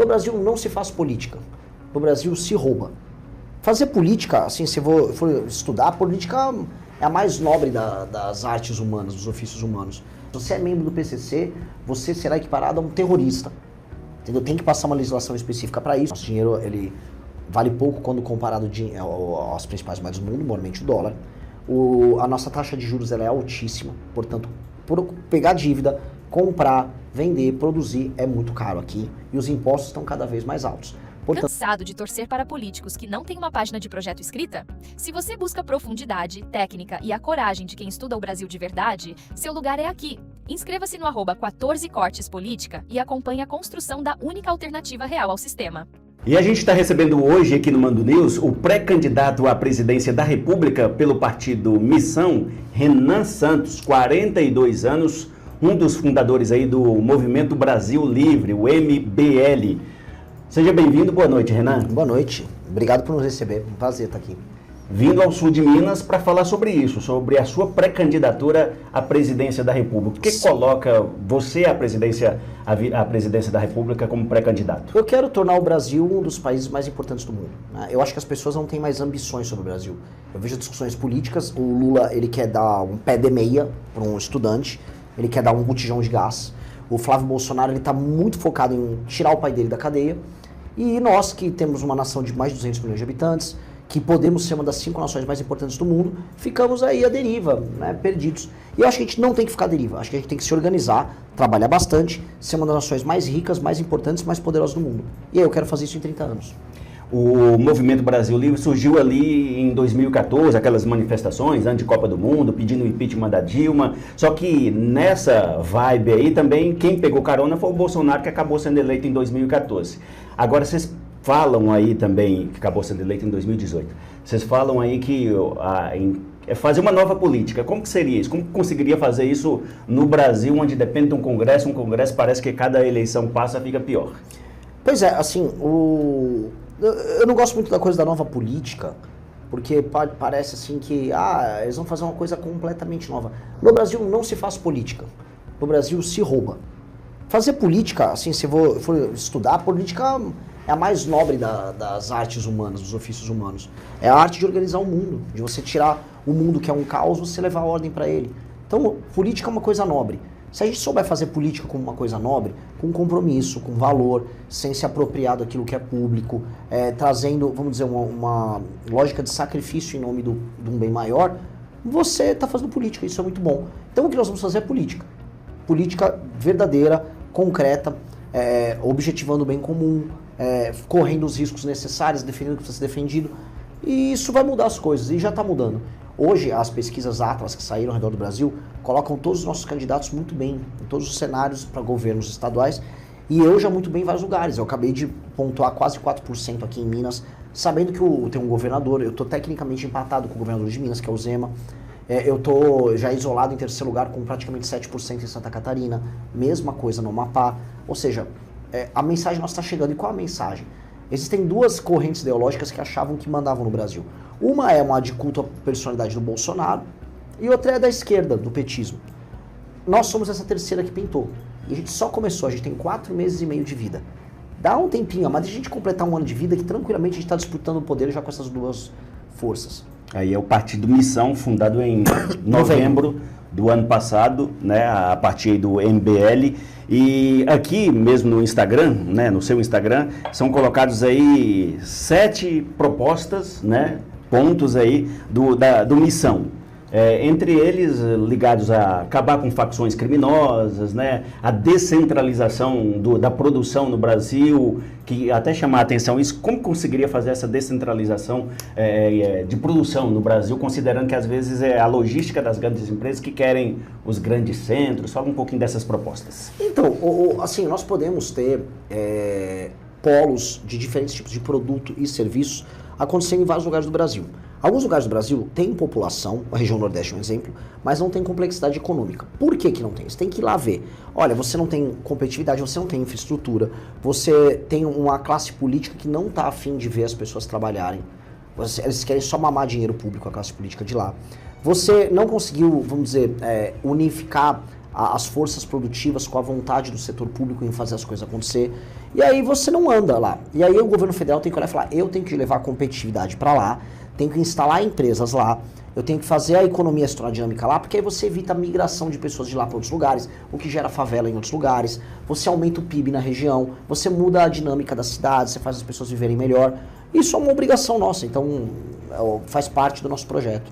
Brasil não se faz política. No Brasil se rouba. Fazer política, assim, se for estudar, a política é a mais nobre das artes humanas, dos ofícios humanos. Se você é membro do PCC, você será equiparado a um terrorista. Entendeu? Tem que passar uma legislação específica para isso. Nosso dinheiro, ele vale pouco quando comparado às principais moedas do mundo, normalmente o dólar. A nossa taxa de juros ela é altíssima, portanto, por pegar dívida, comprar, vender, produzir é muito caro aqui e os impostos estão cada vez mais altos. Cansado de torcer para políticos que não têm uma página de projeto escrita? Se você busca profundidade, técnica e a coragem de quem estuda o Brasil de verdade, seu lugar é aqui. Inscreva-se no @14cortes política e acompanhe a construção da única alternativa real ao sistema. E a gente está recebendo hoje aqui no Mando News o pré-candidato à presidência da República pelo partido Missão, Renan Santos, 42 anos, um dos fundadores aí do Movimento Brasil Livre, o MBL. Seja bem-vindo, boa noite, Renan. Boa noite, obrigado por nos receber, um prazer estar aqui. Vindo ao sul de Minas para falar sobre isso, sobre a sua pré-candidatura à presidência da República. O que coloca você à presidência da República como pré-candidato? Eu quero tornar o Brasil um dos países mais importantes do mundo. Eu acho que as pessoas não têm mais ambições sobre o Brasil. Eu vejo discussões políticas, o Lula ele quer dar um pé de meia para um estudante, ele quer dar um botijão de gás. O Flávio Bolsonaro ele está muito focado em tirar o pai dele da cadeia. E nós, que temos uma nação de mais de 200 milhões de habitantes, que podemos ser uma das 5 nações mais importantes do mundo, ficamos aí à deriva, né, perdidos. E eu acho que a gente não tem que ficar à deriva, acho que a gente tem que se organizar, trabalhar bastante, ser uma das nações mais ricas, mais importantes, mais poderosas do mundo. E aí eu quero fazer isso em 30 anos. O Movimento Brasil Livre surgiu ali em 2014, aquelas manifestações anti-Copa do Mundo, pedindo o impeachment da Dilma. Só que nessa vibe aí também, quem pegou carona foi o Bolsonaro, que acabou sendo eleito em 2014. Agora vocês falam aí também, que acabou sendo eleito em 2018, vocês falam aí que é fazer uma nova política. Como que seria isso? Como que conseguiria fazer isso no Brasil, onde depende de um Congresso parece que cada eleição passa fica pior? Pois é, assim, eu não gosto muito da coisa da nova política, porque parece assim que eles vão fazer uma coisa completamente nova. No Brasil não se faz política, no Brasil se rouba. Fazer política, assim, se for estudar, a política é a mais nobre das artes humanas, dos ofícios humanos. É a arte de organizar o mundo, de você tirar o mundo que é um caos, você levar a ordem para ele. Então, política é uma coisa nobre. Se a gente souber fazer política como uma coisa nobre, com compromisso, com valor, sem se apropriar daquilo que é público, trazendo, vamos dizer, uma lógica de sacrifício em nome de um bem maior, você está fazendo política, isso é muito bom. Então o que nós vamos fazer é política. Política verdadeira, concreta, objetivando o bem comum, correndo os riscos necessários, defendendo o que precisa ser defendido. E isso vai mudar as coisas, e já está mudando. Hoje, as pesquisas Atlas que saíram ao redor do Brasil colocam todos os nossos candidatos muito bem, em todos os cenários para governos estaduais, e eu já muito bem em vários lugares. Eu acabei de pontuar quase 4% aqui em Minas, sabendo que tem um governador, eu estou tecnicamente empatado com o governador de Minas, que é o Zema. Eu estou já isolado em terceiro lugar com praticamente 7% em Santa Catarina, mesma coisa no Amapá. Ou seja, a mensagem nossa está chegando. E qual a mensagem? Existem duas correntes ideológicas que achavam que mandavam no Brasil. Uma é uma de culto à personalidade do Bolsonaro e outra é da esquerda, do petismo. Nós somos essa terceira que pintou. E a gente só começou, a gente tem 4 meses e meio de vida. Dá um tempinho, mas deixa a gente completar um ano de vida que tranquilamente a gente está disputando o poder já com essas duas forças. Aí é o Partido Missão, fundado em novembro do ano passado, né, a partir do MBL. E aqui mesmo no Instagram, né, no seu Instagram, são colocados aí 7 propostas, né, pontos aí do Missão. Entre eles ligados a acabar com facções criminosas, né, a descentralização da produção no Brasil, que até chamar a atenção isso, como conseguiria fazer essa descentralização de produção no Brasil, considerando que às vezes é a logística das grandes empresas que querem os grandes centros. Fala um pouquinho dessas propostas. Então, assim, nós podemos ter polos de diferentes tipos de produto e serviços acontecendo em vários lugares do Brasil. Alguns lugares do Brasil têm população, a região Nordeste é um exemplo, mas não tem complexidade econômica. Por que que não tem? Você tem que ir lá ver. Olha, você não tem competitividade, você não tem infraestrutura, você tem uma classe política que não está afim de ver as pessoas trabalharem. Eles querem só mamar dinheiro público, a classe política de lá. Você não conseguiu, vamos dizer, unificar as forças produtivas, com a vontade do setor público em fazer as coisas acontecer. E aí você não anda lá. E aí o governo federal tem que olhar e falar, eu tenho que levar a competitividade para lá, tenho que instalar empresas lá, eu tenho que fazer a economia se tornar dinâmica lá, porque aí você evita a migração de pessoas de lá para outros lugares, o que gera favela em outros lugares, você aumenta o PIB na região, você muda a dinâmica da cidade, você faz as pessoas viverem melhor. Isso é uma obrigação nossa, então faz parte do nosso projeto.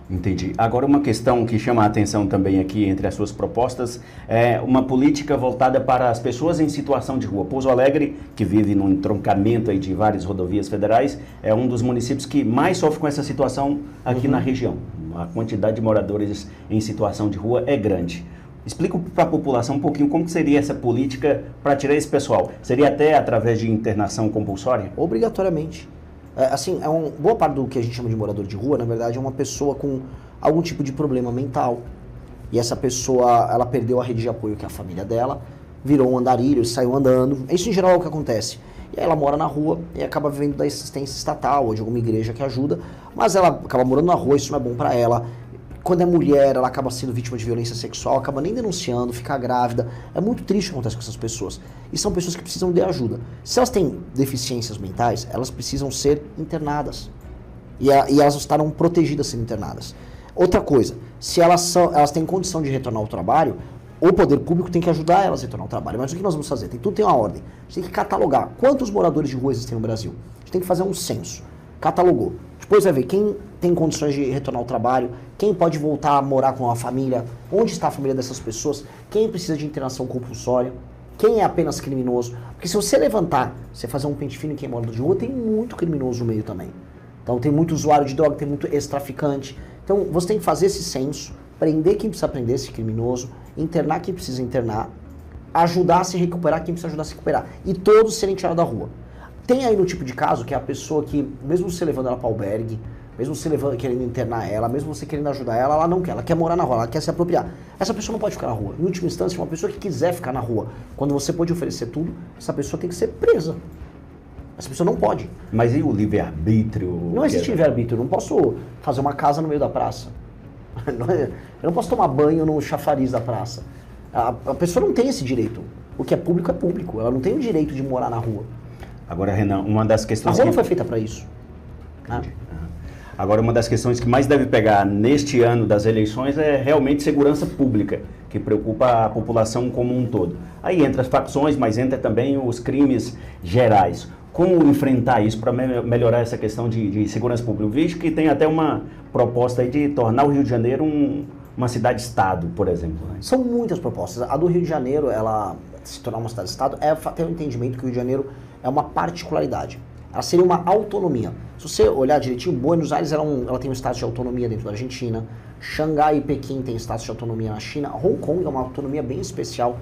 Entendi. Agora, uma questão que chama a atenção também aqui entre as suas propostas é uma política voltada para as pessoas em situação de rua. Pouso Alegre, que vive num entroncamento aí de várias rodovias federais, é um dos municípios que mais sofre com essa situação aqui na região. A quantidade de moradores em situação de rua é grande. Explica para a população um pouquinho como que seria essa política para tirar esse pessoal. Seria até através de internação compulsória? Obrigatoriamente. Boa parte do que a gente chama de morador de rua, na verdade, é uma pessoa com algum tipo de problema mental. E essa pessoa, ela perdeu a rede de apoio que é a família dela, virou um andarilho, saiu andando. Isso, em geral, é o que acontece. E aí ela mora na rua e acaba vivendo da assistência estatal ou de alguma igreja que ajuda, mas ela acaba morando na rua, isso não é bom pra ela. Quando é mulher, ela acaba sendo vítima de violência sexual, acaba nem denunciando, fica grávida. É muito triste o que acontece com essas pessoas. E são pessoas que precisam de ajuda. Se elas têm deficiências mentais, elas precisam ser internadas. E elas estarão protegidas sendo internadas. Outra coisa, se elas têm condição de retornar ao trabalho, o poder público tem que ajudar elas a retornar ao trabalho. Mas o que nós vamos fazer? Tudo tem uma ordem. A gente tem que catalogar quantos moradores de rua existem no Brasil. A gente tem que fazer um censo. Catalogou. Depois vai ver quem tem condições de retornar ao trabalho, quem pode voltar a morar com a família, onde está a família dessas pessoas, quem precisa de internação compulsória, quem é apenas criminoso. Porque se você levantar, você fazer um pente fino em quem mora de rua, tem muito criminoso no meio também. Então tem muito usuário de droga, tem muito ex-traficante. Então você tem que fazer esse censo, prender quem precisa prender esse criminoso, internar quem precisa internar, ajudar a se recuperar quem precisa ajudar a se recuperar. E todos serem tirados da rua. Tem aí no tipo de caso que é a pessoa que, mesmo você levando ela para albergue, mesmo você querendo internar ela, mesmo você querendo ajudar ela, ela não quer, ela quer morar na rua, ela quer se apropriar. Essa pessoa não pode ficar na rua. Em última instância, uma pessoa que quiser ficar na rua, quando você pode oferecer tudo, essa pessoa tem que ser presa. Essa pessoa não pode. Mas e o livre-arbítrio? Não existe livre-arbítrio, eu não posso fazer uma casa no meio da praça. Eu não posso tomar banho no chafariz da praça. A pessoa não tem esse direito. O que é público, ela não tem o direito de morar na rua. Agora, Renan, uma das questões... A rua não foi feita para isso. Agora, uma das questões que mais deve pegar neste ano das eleições é realmente segurança pública, que preocupa a população como um todo. Aí entra as facções, mas entra também os crimes gerais. Como enfrentar isso para melhorar essa questão de segurança pública? Vejo que tem até uma proposta aí de tornar o Rio de Janeiro uma cidade-estado, por exemplo. Né? São muitas propostas. A do Rio de Janeiro, ela se tornar uma cidade-estado, tem o entendimento que o Rio de Janeiro é uma particularidade. Ela seria uma autonomia. Se você olhar direitinho, Buenos Aires ela tem um status de autonomia dentro da Argentina, Xangai e Pequim tem status de autonomia na China, Hong Kong é uma autonomia bem especial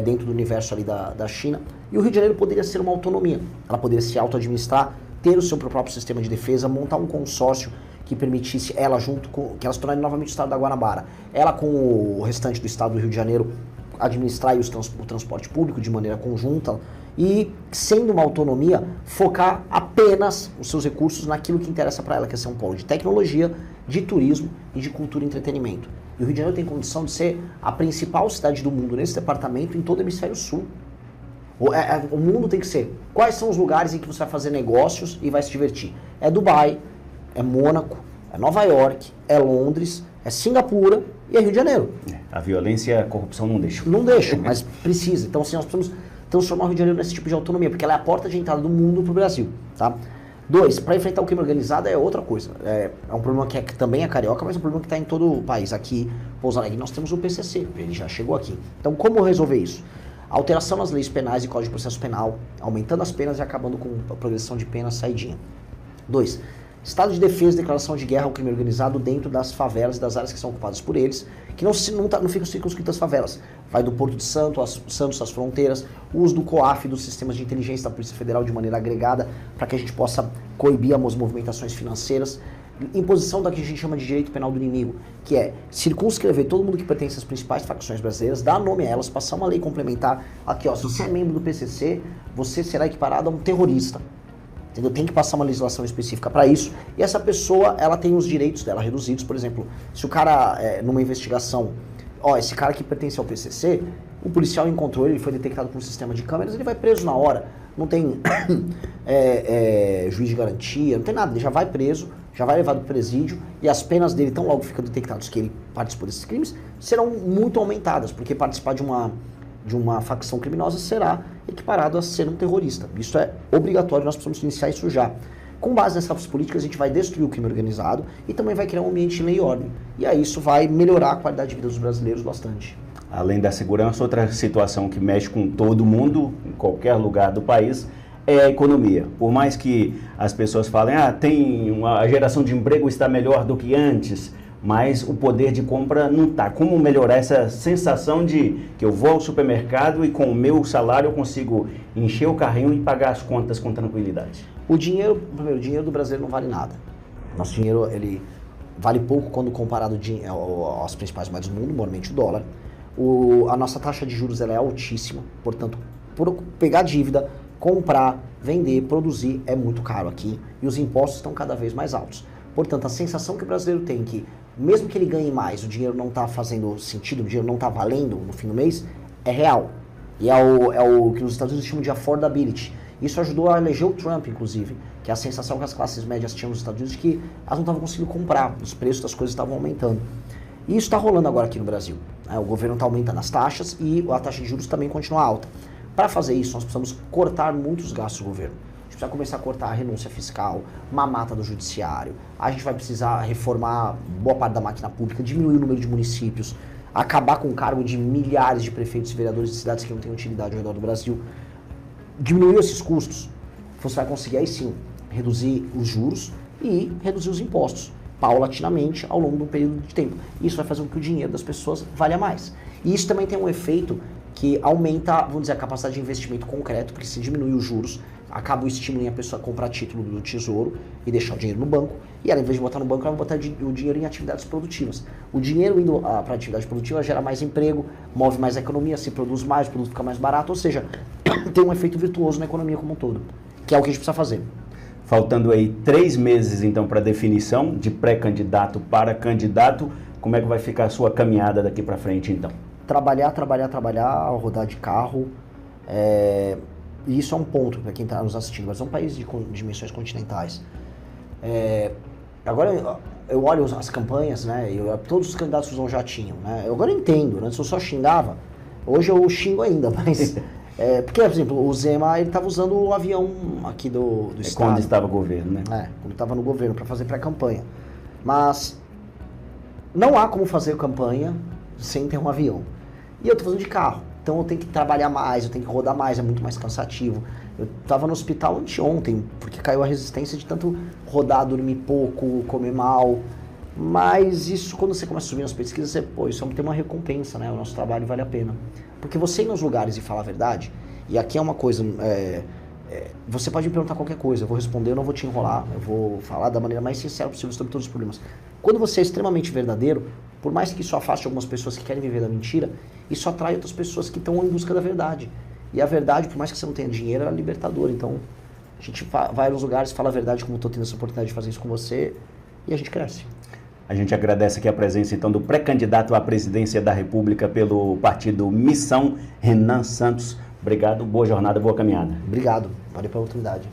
dentro do universo ali da China, e o Rio de Janeiro poderia ser uma autonomia. Ela poderia se auto-administrar, ter o seu próprio sistema de defesa, montar um consórcio que permitisse ela que ela se tornasse novamente o estado da Guanabara. Ela com o restante do estado do Rio de Janeiro administrar o transporte público de maneira conjunta e, sendo uma autonomia, focar apenas os seus recursos naquilo que interessa para ela, que é ser um polo de tecnologia, de turismo e de cultura e entretenimento. E o Rio de Janeiro tem condição de ser a principal cidade do mundo nesse departamento em todo o hemisfério sul. O mundo tem que ser quais são os lugares em que você vai fazer negócios e vai se divertir. É Dubai, é Mônaco, é Nova York, é Londres, é Singapura e é Rio de Janeiro. A violência e a corrupção não deixam. Não deixam, mas precisa. Então, assim, nós precisamos transformar o Rio de Janeiro nesse tipo de autonomia, porque ela é a porta de entrada do mundo para o Brasil, tá? 2, para enfrentar o crime organizado é outra coisa. É um problema que também é carioca, mas é um problema que está em todo o país. Aqui, Pouso Alegre, nós temos o PCC, ele já chegou aqui. Então, como resolver isso? Alteração nas leis penais e Código de Processo Penal, aumentando as penas e acabando com a progressão de pena saidinha. 2, estado de defesa e declaração de guerra ao crime organizado dentro das favelas e das áreas que são ocupadas por eles, que não ficam circunscritas às favelas. Vai do Porto de Santos às fronteiras, o uso do COAF, dos sistemas de inteligência da Polícia Federal de maneira agregada, para que a gente possa coibir as movimentações financeiras. Imposição da que a gente chama de direito penal do inimigo, que é circunscrever todo mundo que pertence às principais facções brasileiras, dar nome a elas, passar uma lei complementar. Aqui, ó, se você é membro do PCC, você será equiparado a um terrorista. Entendeu? Tem que passar uma legislação específica para isso. E essa pessoa, ela tem os direitos dela reduzidos. Por exemplo, se o cara, numa investigação, ó, esse cara que pertence ao PCC, o policial encontrou ele foi detectado por um sistema de câmeras, ele vai preso na hora. Não tem juiz de garantia, não tem nada, ele já vai preso, já vai levado para o presídio e as penas dele, tão logo ficam detectados que ele participou desses crimes, serão muito aumentadas, porque participar de uma facção criminosa será equiparado a ser um terrorista. Isso é obrigatório, nós precisamos iniciar isso já. Com base nessas políticas, a gente vai destruir o crime organizado e também vai criar um ambiente de lei e ordem. E aí isso vai melhorar a qualidade de vida dos brasileiros bastante. Além da segurança, outra situação que mexe com todo mundo, em qualquer lugar do país, é a economia. Por mais que as pessoas falem, a geração de emprego está melhor do que antes, mas o poder de compra não está. Como melhorar essa sensação de que eu vou ao supermercado e com o meu salário eu consigo encher o carrinho e pagar as contas com tranquilidade? O dinheiro do brasileiro não vale nada. Nosso dinheiro, ele vale pouco quando comparado aos principais moedas do mundo, normalmente o dólar. A nossa taxa de juros ela é altíssima, portanto, por pegar dívida, comprar, vender, produzir é muito caro aqui e os impostos estão cada vez mais altos. Portanto, a sensação que o brasileiro tem que, mesmo que ele ganhe mais, o dinheiro não está fazendo sentido, o dinheiro não está valendo no fim do mês, é real. E é o que os Estados Unidos chamam de affordability. Isso ajudou a eleger o Trump, inclusive, que é a sensação que as classes médias tinham nos Estados Unidos de que elas não estavam conseguindo comprar, os preços das coisas estavam aumentando. E isso está rolando agora aqui no Brasil. O governo está aumentando as taxas e a taxa de juros também continua alta. Para fazer isso, nós precisamos cortar muitos gastos do governo. A gente precisa começar a cortar a renúncia fiscal, mamata do judiciário. A gente vai precisar reformar boa parte da máquina pública, diminuir o número de municípios, acabar com o cargo de milhares de prefeitos e vereadores de cidades que não têm utilidade ao redor do Brasil. Diminuir esses custos, você vai conseguir aí sim reduzir os juros e reduzir os impostos paulatinamente ao longo de um período de tempo. Isso vai fazer com que o dinheiro das pessoas valha mais. E isso também tem um efeito que aumenta, vamos dizer, a capacidade de investimento concreto, porque se diminuir os juros, acaba o estímulo em a pessoa comprar título do tesouro e deixar o dinheiro no banco, e ela, em vez de botar no banco, ela vai botar o dinheiro em atividades produtivas. O dinheiro indo para a atividade produtiva gera mais emprego, move mais a economia, se produz mais, o produto fica mais barato, ou seja, tem um efeito virtuoso na economia como um todo, que é o que a gente precisa fazer. Faltando aí 3 meses, então, para definição de pré-candidato para candidato, como é que vai ficar a sua caminhada daqui para frente, então? Trabalhar, rodar de carro, e isso é um ponto para quem está nos assistindo, mas é um país de dimensões continentais. Agora eu olho as campanhas, né, todos os candidatos usam jatinho, né, eu agora entendo, antes eu só xingava, hoje eu xingo ainda, mas... porque, por exemplo, o Zema, ele estava usando o avião aqui do estado. Quando estava no governo, né? Quando estava no governo, para fazer pré-campanha. Mas não há como fazer campanha sem ter um avião. E eu estou fazendo de carro. Então eu tenho que trabalhar mais, eu tenho que rodar mais, é muito mais cansativo. Eu estava no hospital anteontem, porque caiu a resistência de tanto rodar, dormir pouco, comer mal. Mas isso, quando você começa a subir nas pesquisas, isso tem uma recompensa, né? O nosso trabalho vale a pena. Porque você ir nos lugares e falar a verdade, e aqui é uma coisa, você pode me perguntar qualquer coisa, eu vou responder, eu não vou te enrolar, eu vou falar da maneira mais sincera possível sobre todos os problemas. Quando você é extremamente verdadeiro, por mais que isso afaste algumas pessoas que querem viver da mentira, isso atrai outras pessoas que estão em busca da verdade. E a verdade, por mais que você não tenha dinheiro, ela é libertadora. Então, a gente vai nos lugares, fala a verdade, como estou tendo essa oportunidade de fazer isso com você, e a gente cresce. A gente agradece aqui a presença, então, do pré-candidato à presidência da República pelo partido Missão, Renan Santos. Obrigado, boa jornada, boa caminhada. Obrigado, valeu pela oportunidade.